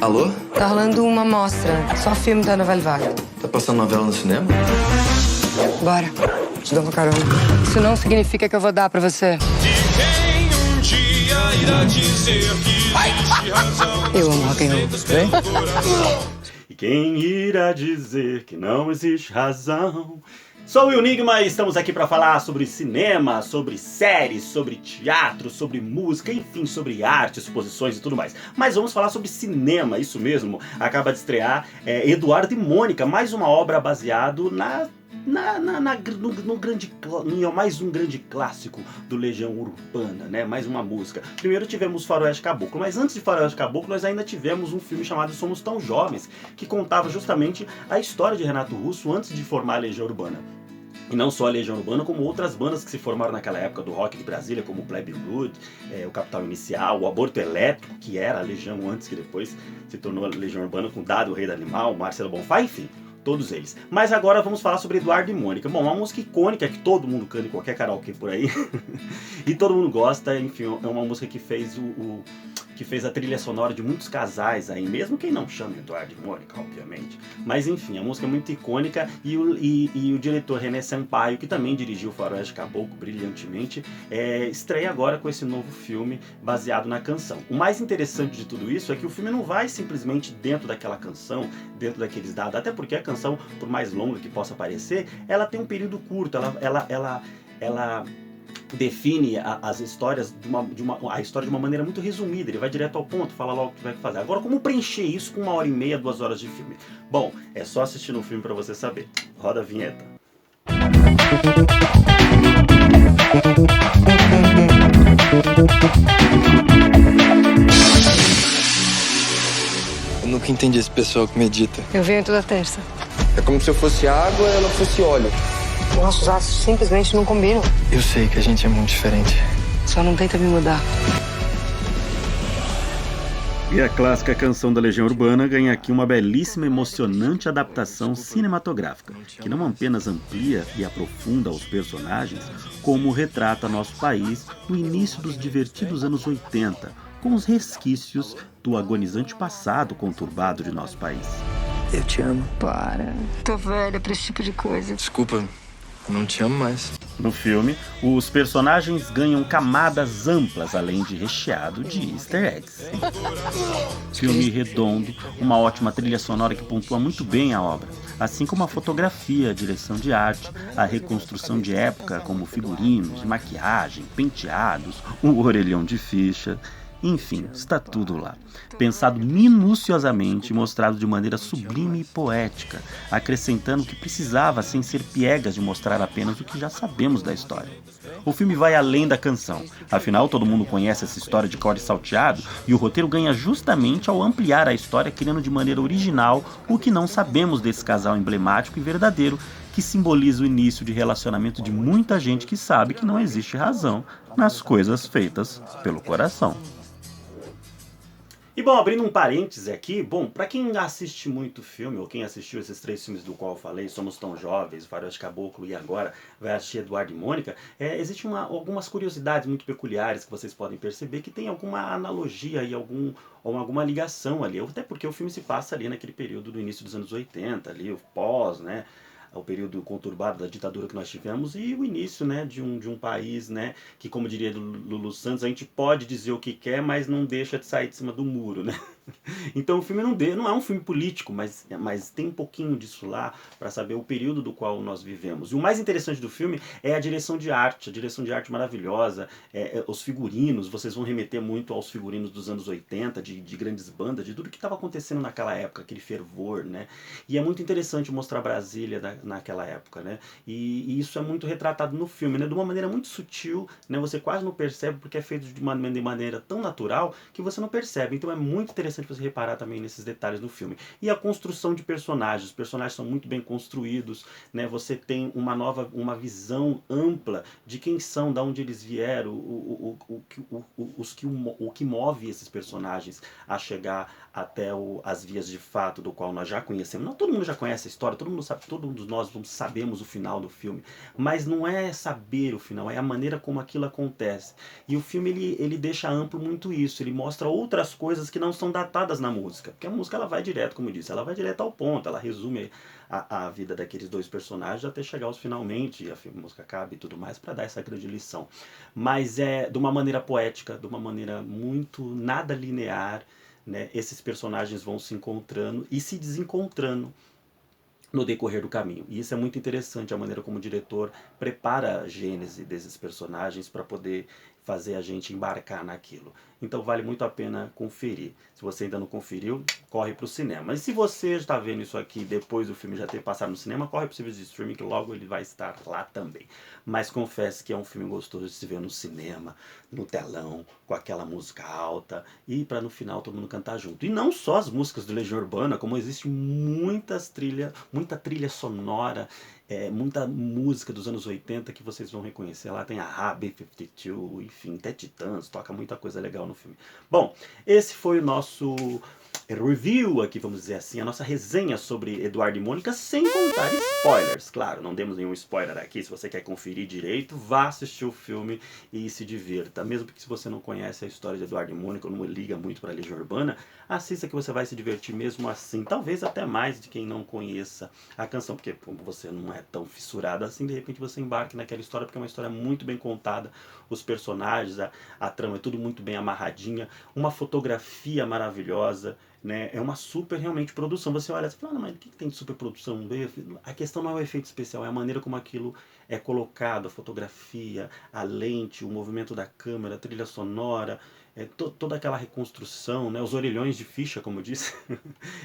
Alô? Tá rolando uma mostra, só filme da Novela Vaga. Tá passando novela no cinema? Bora, te dou uma carona. Isso não significa que eu vou dar pra você. Quem um dia irá dizer que existe razão. Eu amo rock and roll. E quem irá dizer que não existe razão? Sou o Enigma e estamos aqui para falar sobre cinema, sobre séries, sobre teatro, sobre música, enfim, sobre arte, exposições e tudo mais. Mas vamos falar sobre cinema, isso mesmo. Acaba de estrear Eduardo e Mônica, mais uma obra baseado mais um grande clássico do Legião Urbana, né? Mais uma música. Primeiro tivemos Faroeste Caboclo, mas antes de Faroeste Caboclo nós ainda tivemos um filme chamado Somos Tão Jovens, que contava justamente a história de Renato Russo antes de formar a Legião Urbana. E não só a Legião Urbana, como outras bandas que se formaram naquela época do rock de Brasília, como o Plebe Rude, o Capital Inicial, o Aborto Elétrico, que era a Legião antes, que depois se tornou a Legião Urbana com Dado, o Rei do Animal, Marcelo Bonfá, enfim. Todos eles. Mas agora vamos falar sobre Eduardo e Mônica. Bom, uma música icônica que todo mundo canta em qualquer karaokê por aí. E todo mundo gosta, enfim, é uma música que fez que fez a trilha sonora de muitos casais aí, mesmo quem não chama Eduardo e Mônica, obviamente. Mas enfim, a música é muito icônica e o diretor René Sampaio, que também dirigiu Faroeste Caboclo brilhantemente, estreia agora com esse novo filme baseado na canção. O mais interessante de tudo isso é que o filme não vai simplesmente dentro daquela canção, dentro daqueles dados, até porque a canção, por mais longa que possa parecer, ela tem um período curto, ela define as histórias a história de uma maneira muito resumida. Ele vai direto ao ponto, fala logo o que vai fazer. Agora, como preencher isso com 1h30, 2 horas de filme? Bom, é só assistir no filme para você saber. Roda a vinheta. Eu nunca entendi esse pessoal que medita. Eu venho toda terça. É como se eu fosse água e ela fosse óleo. Nossos astros simplesmente não combinam. Eu sei que a gente é muito diferente. Só não tenta me mudar. E a clássica canção da Legião Urbana ganha aqui uma belíssima e emocionante adaptação cinematográfica, que não apenas amplia e aprofunda os personagens, como retrata nosso país no início dos divertidos anos 80, com os resquícios do agonizante passado conturbado de nosso país. Eu te amo. Para. Tô velha pra esse tipo de coisa. Desculpa, eu não te amo mais. No filme, os personagens ganham camadas amplas, além de recheado de easter eggs. Filme redondo, uma ótima trilha sonora que pontua muito bem a obra, assim como a fotografia, a direção de arte, a reconstrução de época, como figurinos, maquiagem, penteados, o orelhão de ficha. Enfim, está tudo lá. Pensado minuciosamente e mostrado de maneira sublime e poética, acrescentando o que precisava sem ser piegas de mostrar apenas o que já sabemos da história. O filme vai além da canção, afinal todo mundo conhece essa história de cor e salteado, e o roteiro ganha justamente ao ampliar a história, criando de maneira original o que não sabemos desse casal emblemático e verdadeiro, que simboliza o início de relacionamento de muita gente que sabe que não existe razão nas coisas feitas pelo coração. E bom, abrindo um parêntese aqui, bom, pra quem assiste muito filme, ou quem assistiu esses 3 filmes do qual eu falei, Somos Tão Jovens, Faroeste Caboclo e agora vai assistir Eduardo e Mônica, existem algumas curiosidades muito peculiares que vocês podem perceber que tem alguma analogia e alguma ligação ali, até porque o filme se passa ali naquele período do início dos anos 80, ali, o pós, né? O período conturbado da ditadura que nós tivemos e o início, né, de um país, né, que, como diria Lulu Santos, a gente pode dizer o que quer, mas não deixa de sair de cima do muro, né? Então o filme não é um filme político, mas tem um pouquinho disso lá para saber o período do qual nós vivemos. E o mais interessante do filme é a direção de arte maravilhosa, os figurinos, vocês vão remeter muito aos figurinos dos anos 80, de grandes bandas, de tudo que estava acontecendo naquela época, aquele fervor, né? E é muito interessante mostrar Brasília naquela época, né? E isso é muito retratado no filme, né? De uma maneira muito sutil, né? Você quase não percebe porque é feito de maneira tão natural que você não percebe. Então é muito interessante você reparar também nesses detalhes do filme. E a construção de personagens. Os personagens são muito bem construídos, né? Você tem uma visão ampla de quem são, de onde eles vieram, o que move esses personagens a chegar até as vias de fato do qual nós já conhecemos. Não, todo mundo já conhece a história, todo mundo sabe, todos nós sabemos o final do filme, mas não é saber o final, é a maneira como aquilo acontece. E o filme ele deixa amplo muito isso, ele mostra outras coisas que não são datadas na música, porque a música ela vai direto, como eu disse, ela vai direto ao ponto, ela resume a vida daqueles dois personagens até chegar aos finalmente, e a música acaba e tudo mais, para dar essa grande lição. Mas é de uma maneira poética, de uma maneira muito nada linear, né? Esses personagens vão se encontrando e se desencontrando no decorrer do caminho. E isso é muito interessante, a maneira como o diretor prepara a gênese desses personagens para poder fazer a gente embarcar naquilo. Então vale muito a pena conferir. Se você ainda não conferiu, corre para o cinema. E se você está vendo isso aqui depois do filme já ter passado no cinema, corre para o serviço de streaming que logo ele vai estar lá também. Mas confesso que é um filme gostoso de se ver no cinema, no telão, com aquela música alta e para no final todo mundo cantar junto. E não só as músicas do Legião Urbana, como existe muita trilha sonora, muita música dos anos 80 que vocês vão reconhecer. Lá tem a B-52, enfim, até Titãs, toca muita coisa legal no filme. Bom, esse foi o nosso review aqui, vamos dizer assim, a nossa resenha sobre Eduardo e Mônica, sem contar spoilers. Claro, não demos nenhum spoiler aqui. Se você quer conferir direito, vá assistir o filme e se divirta. Mesmo porque se você não conhece a história de Eduardo e Mônica, ou não liga muito para a Legião Urbana, assista que você vai se divertir mesmo assim. Talvez até mais de quem não conheça a canção, porque como você não é tão fissurado assim, de repente você embarque naquela história, porque é uma história muito bem contada. Os personagens, a trama é tudo muito bem amarradinha, uma fotografia maravilhosa, né? É uma super, realmente, produção. Você olha e fala, mas o que tem de super produção? A questão não é o efeito especial, é a maneira como aquilo é colocado, a fotografia, a lente, o movimento da câmera, a trilha sonora, toda aquela reconstrução, né? Os orelhões de ficha, como eu disse.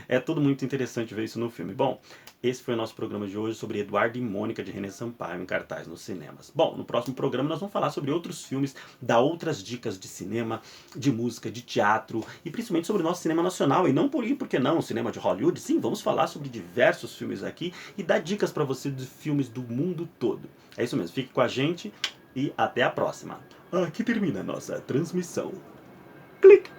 É tudo muito interessante ver isso no filme. Bom, esse foi o nosso programa de hoje sobre Eduardo e Mônica, de René Sampaio, em cartaz nos cinemas. Bom, no próximo programa nós vamos falar sobre outros filmes, dar outras dicas de cinema, de música, de teatro, e principalmente sobre o nosso cinema nacional, e não por que não, o cinema de Hollywood. Sim, vamos falar sobre diversos filmes aqui e dar dicas para você de filmes do mundo todo. É isso mesmo, fique com a gente e até a próxima. Aqui termina a nossa transmissão. Clique!